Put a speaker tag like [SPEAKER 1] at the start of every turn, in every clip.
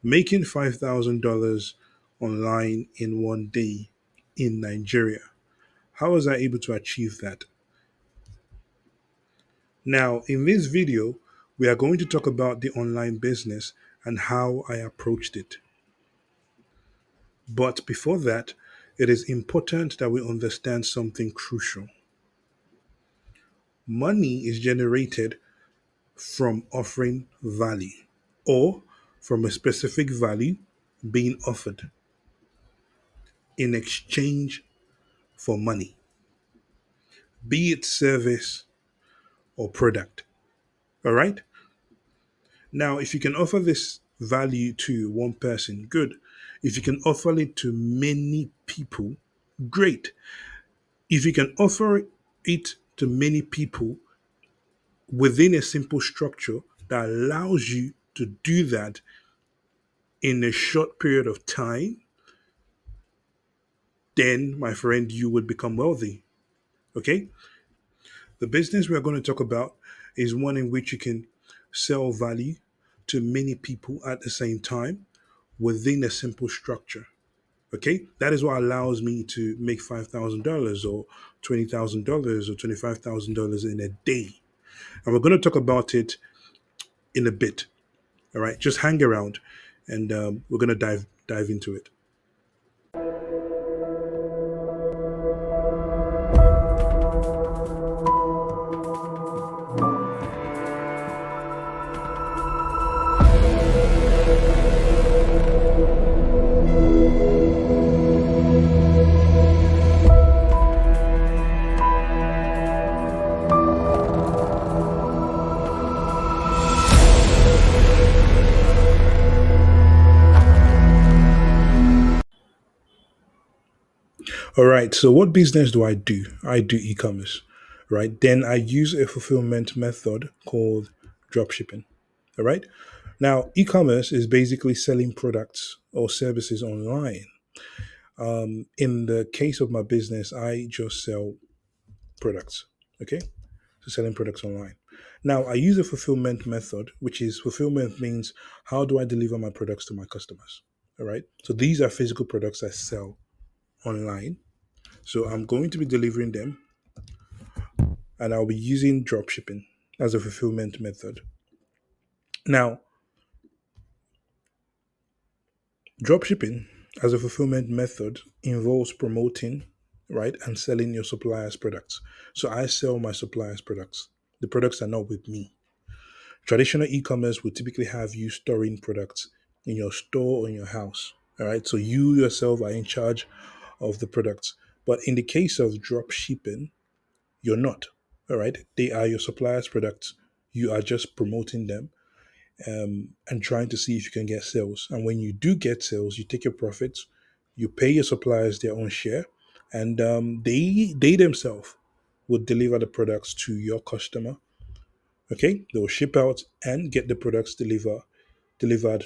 [SPEAKER 1] making $5,000 online in one day in Nigeria. How was I able to achieve that? Now, in this video, we are going to talk about the online business and how I approached it. But before that, it is important that we understand something crucial. Money is generated from offering value or from a specific value being offered in exchange for money, be it service or product. All right. Now, if you can offer this value to one person, good. If you can offer it to many people, great. If you can offer it to many people within a simple structure that allows you to do that in a short period of time, then, my friend, you would become wealthy. Okay? The business we're going to talk about is one in which you can sell value to many people at the same time within a simple structure. Okay, that is what allows me to make $5,000 or $20,000 or $25,000 in a day. And we're going to talk about it in a bit. All right, just hang around, and we're going to dive into it. All right. So, what business do I do? I do e-commerce, right? Then I use a fulfillment method called dropshipping. All right. Now, e-commerce is basically selling products or services online. In the case of my business, I just sell products. Okay, so selling products online. Now, I use a fulfillment method, which is fulfillment means how do I deliver my products to my customers? All right. So these are physical products I sell online. So I'm going to be delivering them, and I'll be using dropshipping as a fulfillment method. Now, dropshipping as a fulfillment method involves promoting, right, and selling your supplier's products. So I sell my supplier's products. The products are not with me. Traditional e-commerce would typically have you storing products in your store or in your house. All right. So you yourself are in charge of the products. But in the case of drop shipping, you're not. All right. They are your supplier's products. You are just promoting them and trying to see if you can get sales. And when you do get sales, you take your profits, you pay your suppliers their own share, and they themselves will deliver the products to your customer. Okay, they will ship out and get the products delivered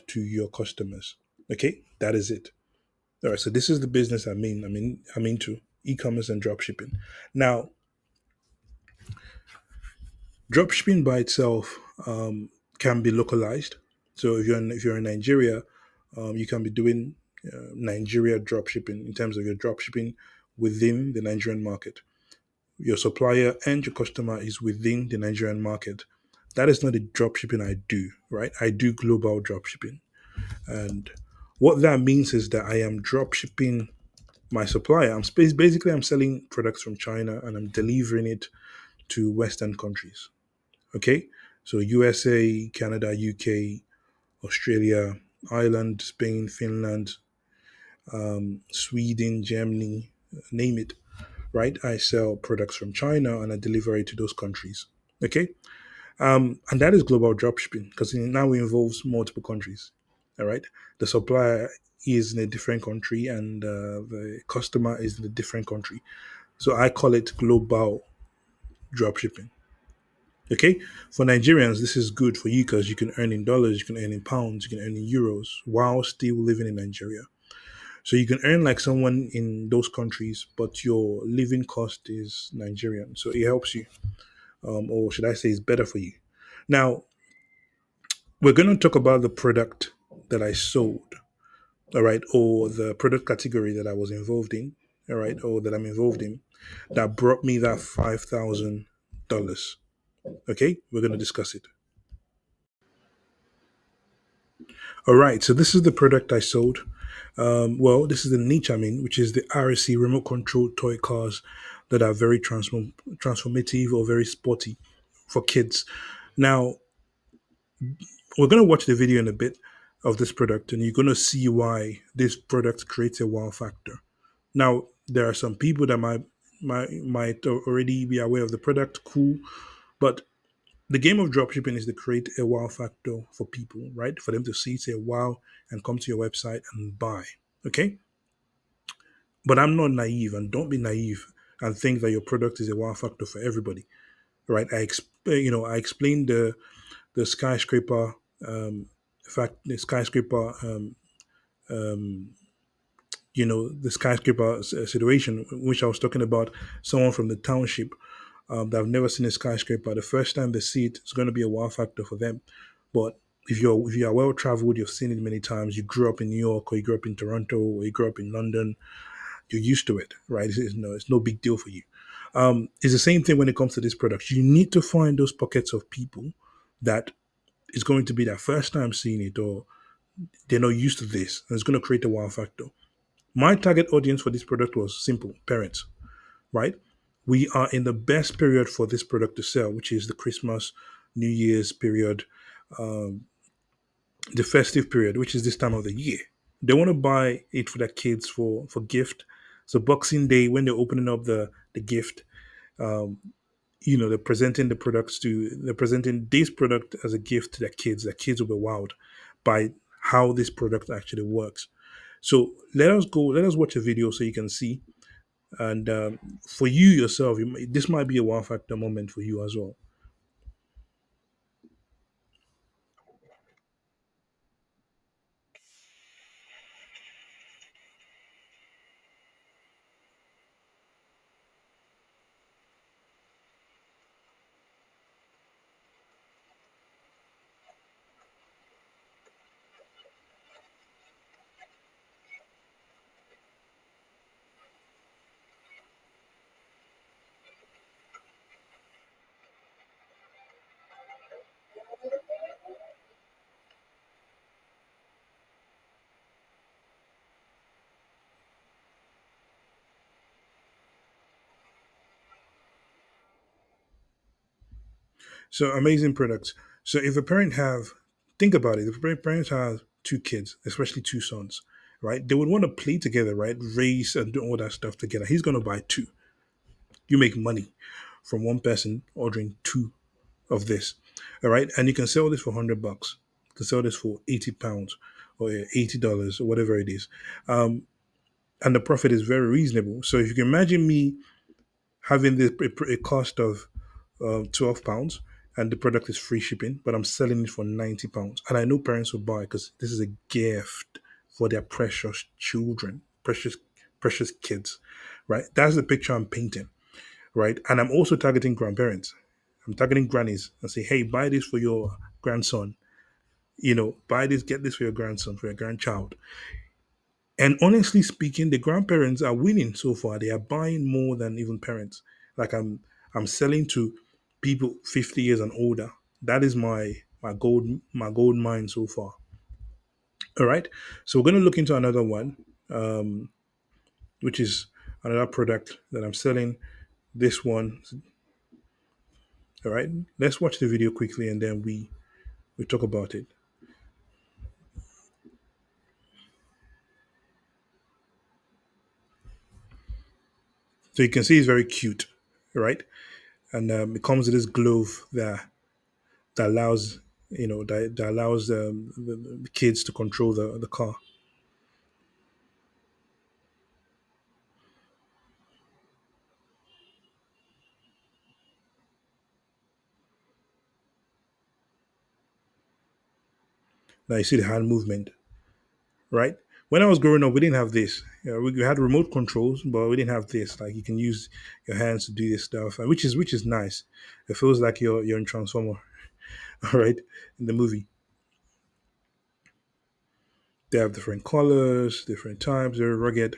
[SPEAKER 1] to your customers. Okay, that is it. All right, so this is the business I'm into e-commerce and drop shipping. Now, dropshipping by itself can be localized. So if you're in Nigeria, you can be doing Nigeria dropshipping in terms of your dropshipping within the Nigerian market. Your supplier and your customer is within the Nigerian market. That is not the dropshipping I do, right? I do global dropshipping, and what that means is that I am dropshipping my supplier. Basically I'm selling products from China and I'm delivering it to Western countries. Okay, so USA, Canada, UK, Australia, Ireland, Spain, Finland, Sweden, Germany, name it. Right? I sell products from China and I deliver it to those countries. Okay, and that is global dropshipping because it now involves multiple countries. All right, the supplier is in a different country and the customer is in a different country. So I call it global dropshipping. Okay, for Nigerians, this is good for you because you can earn in dollars, you can earn in pounds, you can earn in euros while still living in Nigeria. So you can earn like someone in those countries, but your living cost is Nigerian. So it helps you, or should I say, it's better for you. Now, we're going to talk about the product that I sold, all right, or the product category that I was involved in, all right, or that I'm involved in, that brought me that $5,000. Okay, we're going to discuss it. All right, so this is the product I sold. Well, this is the niche I'm in, which is the RSC remote control toy cars that are very transformative or very sporty for kids. Now, we're going to watch the video in a bit of this product, and you're going to see why this product creates a wow factor. Now, there are some people that might already be aware of the product, cool, but the game of dropshipping is to create a wow factor for people, right? For them to see, say wow, and come to your website and buy. Okay, but I'm not naive, and don't be naive and think that your product is a wow factor for everybody, right? I explained the skyscraper, the skyscraper, the skyscraper situation, which I was talking about. Someone from the township that have never seen a skyscraper. The first time they see it, it's going to be a wow factor for them. But if you are well traveled, you've seen it many times. You grew up in New York, or you grew up in Toronto, or you grew up in London. You're used to it, right? It's no big deal for you. It's the same thing when it comes to this product. You need to find those pockets of people that is going to be their first time seeing it, or they're not used to this, and it's going to create a wow factor. My target audience for this product was simple: parents, right? We are in the best period for this product to sell, which is the Christmas, New Year's period, the festive period, which is this time of the year. They want to buy it for their kids for gift. So Boxing Day, when they're opening up the gift, they're presenting they're presenting this product as a gift to their kids. Their kids will be wowed by how this product actually works. So let us watch a video so you can see. And for you yourself, this might be a wow factor moment for you as well. So amazing products. So if a parent have, think about it, if a parent has two kids, especially two sons, right? They would want to play together, right? Race and do all that stuff together. He's going to buy two. You make money from one person ordering two of this, all right? And you can sell this for $100. You can sell this for £80 or $80 or whatever it is. And the profit is very reasonable. So if you can imagine me having this a cost of £12, and the product is free shipping, but I'm selling it for £90, and I know parents will buy because this is a gift for their precious children, precious kids, right? That's the picture I'm painting, right? And I'm also targeting grandparents. I'm targeting grannies and say, hey, buy this for your grandson. Buy this, get this for your grandson, for your grandchild. And honestly speaking, the grandparents are winning so far. They are buying more than even parents. Like I'm selling to people 50 years and older. That is my gold mine so far. All right. So we're gonna look into another one, which is another product that I'm selling. This one. All right. Let's watch the video quickly and then we talk about it. So you can see it's very cute, right? And it comes with this glove that allows that allows the kids to control the car. Now you see the hand movement, right? When I was growing up, we didn't have this. We had remote controls, but we didn't have this. Like you can use your hands to do this stuff, which is nice. It feels like you're in Transformer, all right, in the movie. They have different colors, different types. They're rugged.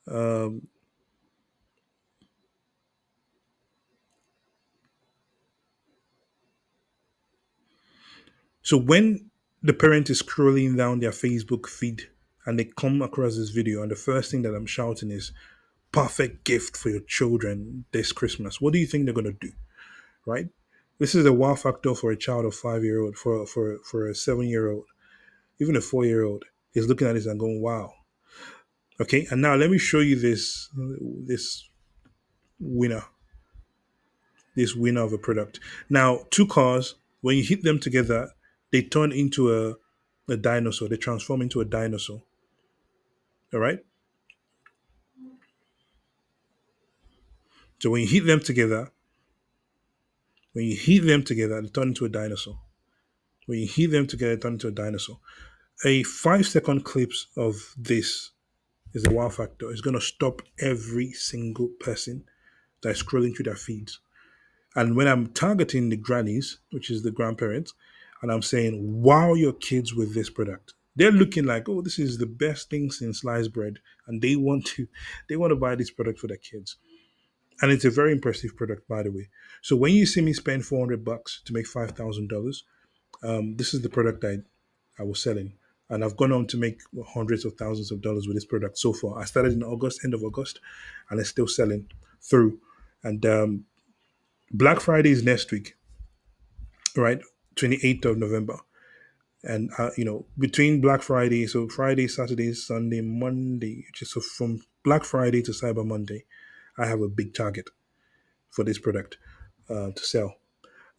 [SPEAKER 1] Um, so when the parent is scrolling down their Facebook feed and they come across this video, and the first thing that I'm shouting is perfect gift for your children this Christmas, what do you think they're gonna do? Right? This is a wow factor for a child of 5 year old, for a 7 year old, even a 4 year old. He's looking at this and going, wow. Okay, and now let me show you this winner, this winner of a product. Now, two cars, when you hit them together, they turn into a dinosaur. They transform into a dinosaur. All right. So when you hit them together, they turn into a dinosaur. When you hit them together, they turn into a dinosaur. A 5 second clips of this is a wow factor. It's going to stop every single person that's scrolling through their feeds. And when I'm targeting the grannies, which is the grandparents, and I'm saying, wow your kids with this product, they're looking like, oh, this is the best thing since sliced bread. And they want to buy this product for their kids. And it's a very impressive product, by the way. So when you see me spend $400 to make $5,000, this is the product I was selling. And I've gone on to make hundreds of thousands of dollars with this product so far. I started in August, end of August, and it's still selling through. And Black Friday is next week, right? 28th of November. And, between Black Friday, so Friday, Saturday, Sunday, Monday, just so from Black Friday to Cyber Monday, I have a big target for this product to sell.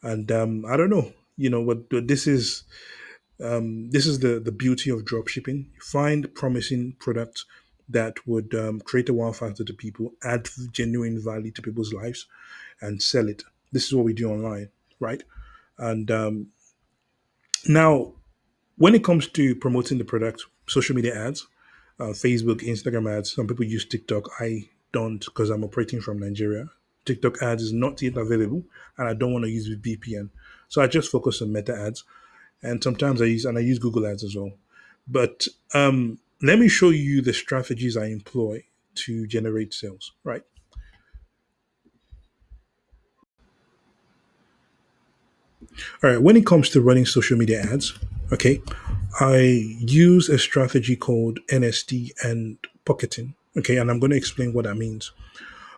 [SPEAKER 1] And I don't know, but this is the beauty of drop shipping. Find promising products that would create a wow factor to people, add genuine value to people's lives, and sell it. This is what we do online, right? And now, when it comes to promoting the product, social media ads, Facebook, Instagram ads, some people use TikTok. I don't because I'm operating from Nigeria. TikTok ads is not yet available, and I don't want to use VPN. So I just focus on Meta ads, and sometimes I use Google ads as well. But let me show you the strategies I employ to generate sales. Right. All right. When it comes to running social media ads, okay, I use a strategy called NST and pocketing. Okay, and I'm going to explain what that means.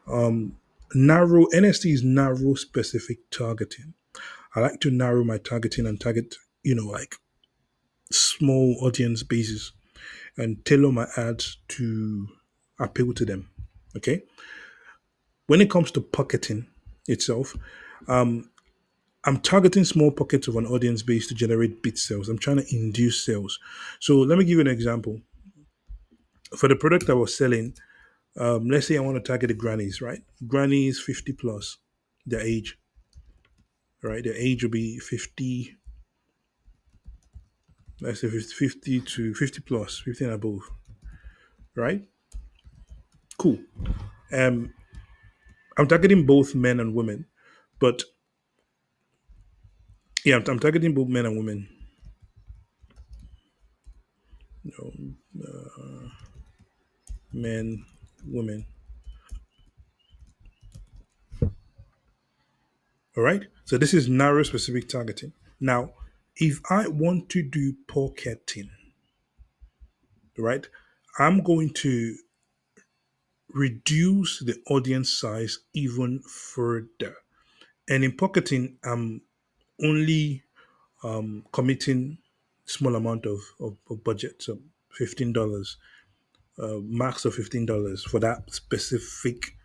[SPEAKER 1] Narrow NST is narrow specific targeting. I like to narrow my targeting and target, like small audience bases and tailor my ads to appeal to them. Okay. When it comes to pocketing itself, I'm targeting small pockets of an audience base to generate bit sales. I'm trying to induce sales. So let me give you an example. For the product I was selling, let's say I want to target the grannies, right? Grannies 50 plus, their age, right? Their age will be 50, let's say 50 to 50 plus, 50 and above, right? Cool. Um, I'm targeting both men and women, but yeah, I'm targeting both men and women. You know, men, women. All right. So this is narrow specific targeting. Now, if I want to do pocketing, right, I'm going to reduce the audience size even further. And in pocketing, I'm only committing small amount of budget, so $15, max of $15 for that specific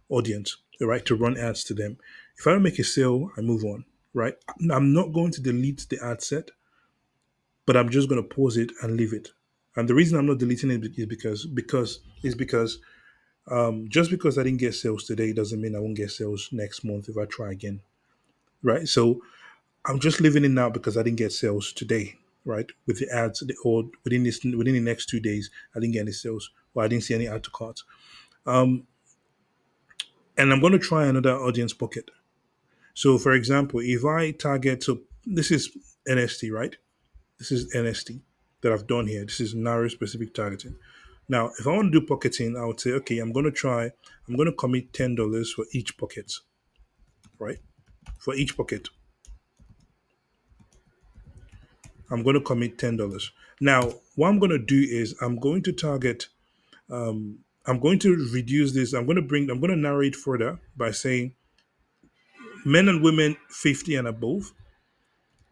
[SPEAKER 1] audience, right? To run ads to them. If I don't make a sale, I move on, right? I'm not going to delete the ad set, but I'm just going to pause it and leave it. And the reason I'm not deleting it is because just because I didn't get sales today doesn't mean I won't get sales next month if I try again, right? So I'm just leaving it now because I didn't get sales today, right? With the ads, or within the next 2 days, I didn't get any sales, or I didn't see any add to cart. Um, and I'm going to try another audience pocket. So, for example, if I target, so this is NST, right? This is NST. that I've done here. This is narrow specific targeting. Now, if I want to do pocketing, I would say, okay, I'm going to commit $10 for each pocket, right? For each pocket, I'm going to commit $10. Now, what I'm going to do is I'm going to target, I'm going to reduce this. I'm going to narrow it further by saying men and women 50 and above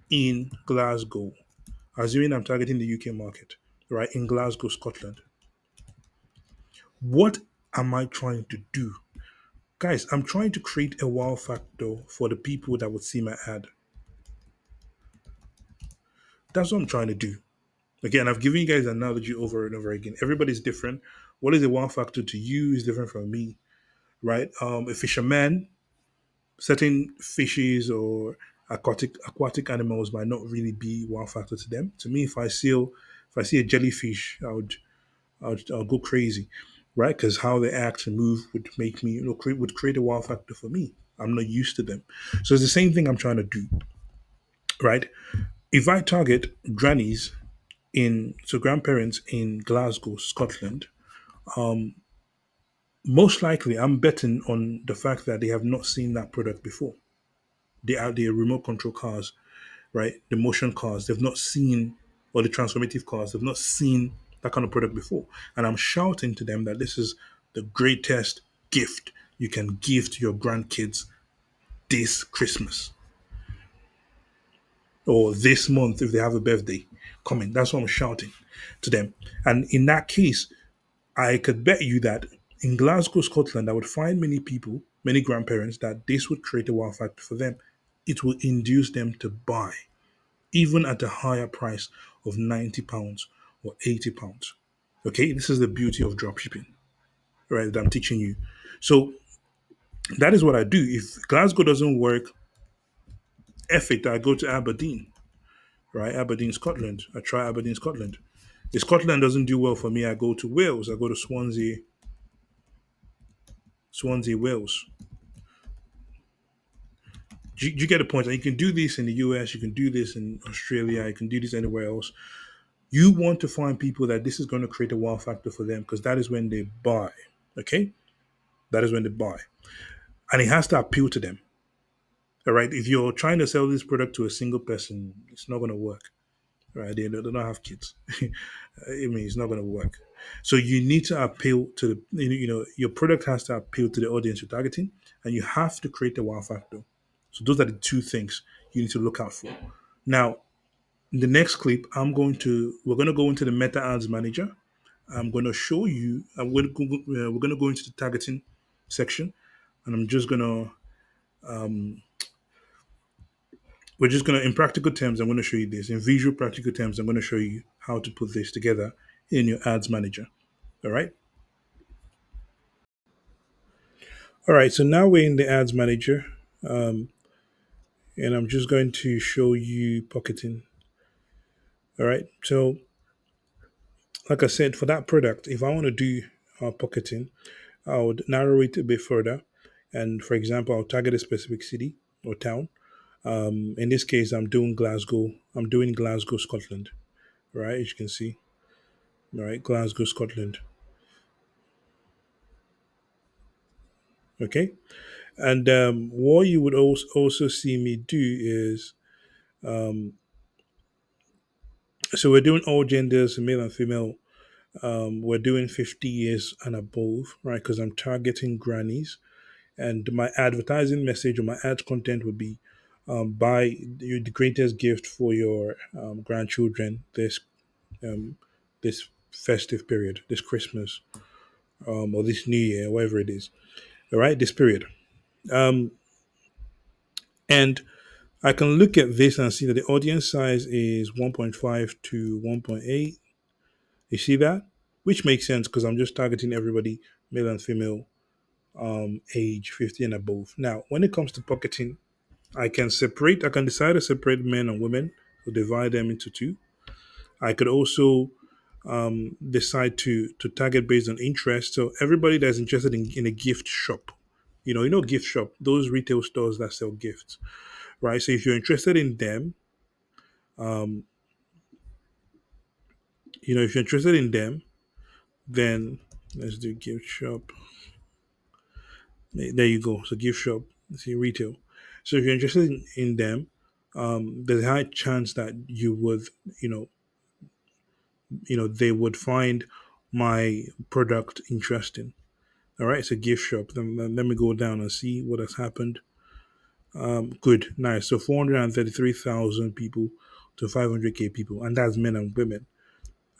[SPEAKER 1] in Glasgow, assuming I'm targeting the UK market, right? In Glasgow, Scotland. What am I trying to do? Guys, I'm trying to create a wow factor for the people that would see my ad. That's what I'm trying to do. Again, I've given you guys an analogy over and over again. Everybody's different. What is a wow factor to you is different from me, right? A fisherman, certain fishes or aquatic animals might not really be wow factor to them. To me, if I see a jellyfish, I'll go crazy, right? Because how they act and move would make me, would create a wow factor for me. I'm not used to them, so it's the same thing I'm trying to do, right? If I target grannies grandparents in Glasgow, Scotland, most likely I'm betting on the fact that they have not seen that product before. They are the remote control cars, right? The motion cars, they've not seen, or the transformative cars, they've not seen that kind of product before. And I'm shouting to them that this is the greatest gift you can give to your grandkids this Christmas or this month if they have a birthday coming. That's what I'm shouting to them. And in that case, I could bet you that in Glasgow, Scotland, I would find many people, many grandparents, that this would create a wow factor for them. It will induce them to buy, even at a higher price of £90 or £80. Okay, this is the beauty of dropshipping, right? That I'm teaching you. So that is what I do. If Glasgow doesn't work, F it, I go to Aberdeen, right? Aberdeen, Scotland. I try Aberdeen, Scotland. If Scotland doesn't do well for me, I go to Wales. I go to Swansea, Wales. Do you get the point? And you can do this in the US, you can do this in Australia, you can do this anywhere else. You want to find people that this is going to create a wow factor for them because that is when they buy. Okay? That is when they buy. And it has to appeal to them. All right. If you're trying to sell this product to a single person, it's not going to work. Right? They don't have kids. I mean, it's not going to work. So you need to appeal to your product has to appeal to the audience you're targeting, and you have to create a wow factor. So those are the two things you need to look out for. Now, in the next clip, we're going to go into the Meta Ads Manager. I'm going to show you. We're going to go into the targeting section, and we're just going to, in practical terms, I'm going to show you this. In visual practical terms, I'm going to show you how to put this together in your Ads Manager. All right. All right. So now we're in the Ads Manager, and I'm just going to show you pocketing. All right. So, like I said, for that product, if I want to do pocketing, I would narrow it a bit further. And for example, I'll target a specific city or town. In this case, I'm doing Glasgow. I'm doing Glasgow, Scotland. Right, as you can see. All right, Glasgow, Scotland. Okay, and what you would also see me do is, so we're doing all genders, male and female. We're doing 50 years and above, right? Because I'm targeting grannies, and my advertising message or my ad content would be buy the greatest gift for your grandchildren um, this festive period, this Christmas or this New Year, whatever it is. All right, this period. Um, and I can look at this and see that the audience size is 1.5 to 1.8. You see that? Which makes sense because I'm just targeting everybody, male and female, age 50 and above. Now, when it comes to pocketing, I can decide to separate men and women, so divide them into two. I could also decide to target based on interest. So everybody that's interested in a gift shop, gift shop, those retail stores that sell gifts, right? So if you're interested in them, if you're interested in them, then let's do gift shop. There you go. So gift shop, see retail. So if you're interested in them, there's a high chance that you would, you know, they would find my product interesting. All right, it's a gift shop. Then let me go down and see what has happened. Good, nice. So 433,000 people to 500K people, and that's men and women.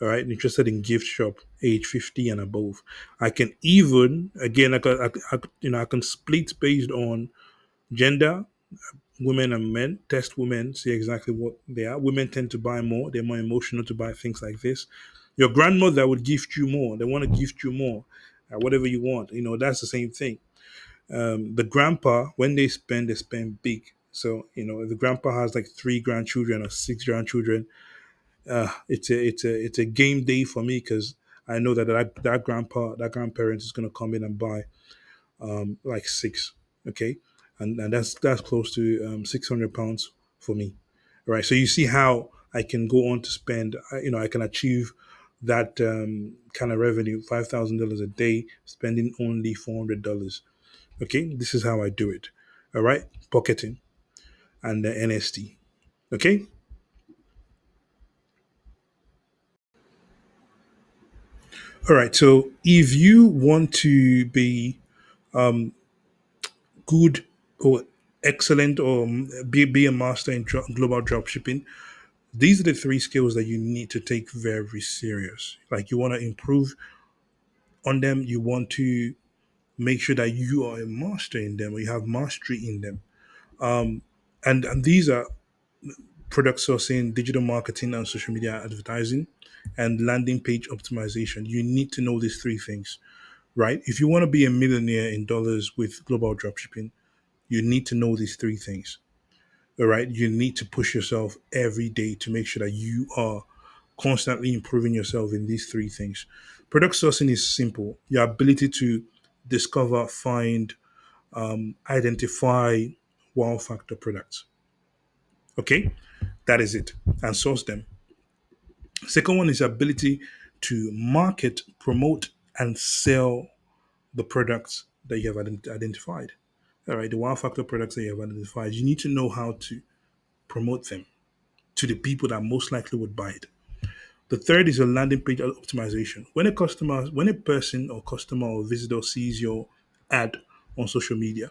[SPEAKER 1] All right, interested in gift shop, age 50 and above. I can even again, I can split based on gender, women and men. Test women, see exactly what they are. Women tend to buy more; they're more emotional to buy things like this. Your grandmother would gift you more. They want to gift you more, whatever you want. That's the same thing. The grandpa, when they spend big. So if the grandpa has like three grandchildren or six grandchildren, it's a game day for me because I know that grandparent is gonna come in and buy like six, okay, and that's close to £600 for me, right? So you see how I can go on to spend, I can achieve that kind of revenue, $5,000 a day, spending only $400. Okay, this is how I do it. All right, pocketing and the NST. Okay. All right. So if you want to be good or excellent or be a master in global drop shipping, these are the three skills that you need to take very serious. Like you want to improve on them. You want to make sure that you are a master in them or you have mastery in them. And these are product sourcing, digital marketing, and social media advertising, and landing page optimization. You need to know these three things, right? If you want to be a millionaire in dollars with global dropshipping, you need to know these three things. All right. You need to push yourself every day to make sure that you are constantly improving yourself in these three things. Product sourcing is simple. Your ability to discover, find, identify wow factor products. Okay. That is it. And source them. Second one is ability to market, promote, and sell the products that you have identified. All right, the wow factor products that you have identified, you need to know how to promote them to the people that most likely would buy it. The third is your landing page optimization. When a person or customer or visitor sees your ad on social media,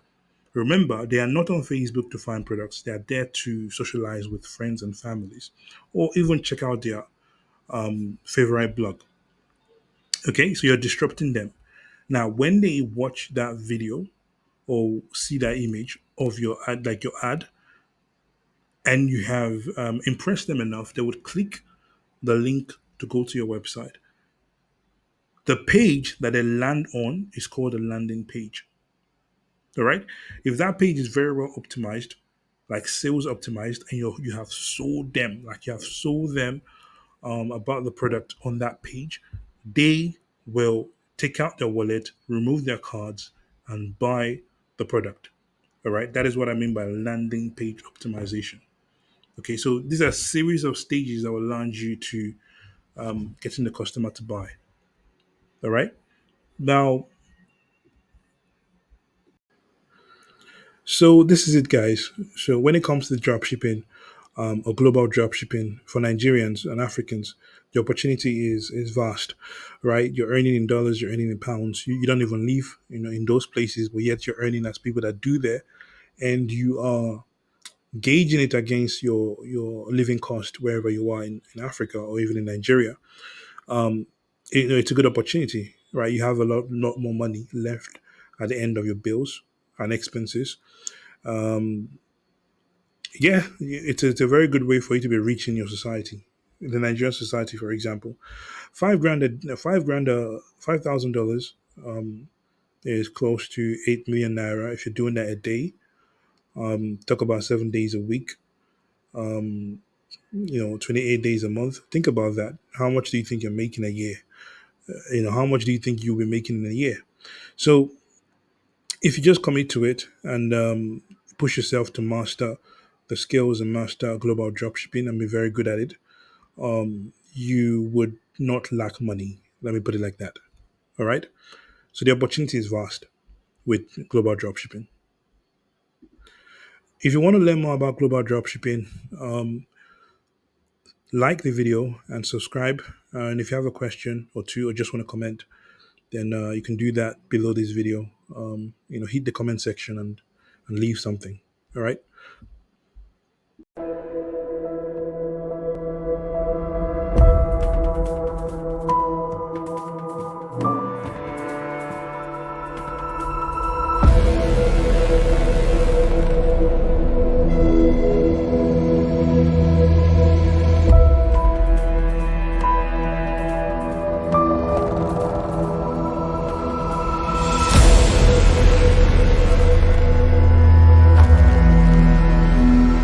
[SPEAKER 1] remember they are not on Facebook to find products. They are there to socialize with friends and families, or even check out their favorite blog. Okay, so you're disrupting them. Now, when they watch that video or see that image of your ad, like your ad, and you have impressed them enough, they would click the link to go to your website. The page that they land on is called a landing page. All right. If that page is very well optimized, like sales optimized, and you have sold them, like you have sold them about the product on that page, they will take out their wallet, remove their cards, and buy the product. All right. That is what I mean by landing page optimization. Okay. So these are a series of stages that will land you to getting the customer to buy. All right. Now, so this is it, guys. So when it comes to drop shipping or global drop shipping for Nigerians and Africans, the opportunity is vast, right? You're earning in dollars, you're earning in pounds. You don't even live, in those places, but yet you're earning as people that do there, and you are gauging it against your living cost wherever you are in Africa or even in Nigeria. Um, it's a good opportunity, right? You have a lot more money left at the end of your bills and expenses. Yeah, it's a very good way for you to be rich in your society. In the Nigerian society, for example, 5 grand, $5,000 is close to 8 million naira. If you're doing that a day, talk about 7 days a week, 28 days a month. Think about that. How much do you think you're making a year? How much do you think you'll be making in a year? So if you just commit to it and push yourself to master the skills and master global dropshipping and be very good at it, you would not lack money. Let me put it like that. All right. So the opportunity is vast with global dropshipping. If you want to learn more about global dropshipping, like the video and subscribe. And if you have a question or two, or just want to comment, then you can do that below this video. Hit the comment section and leave something. All right.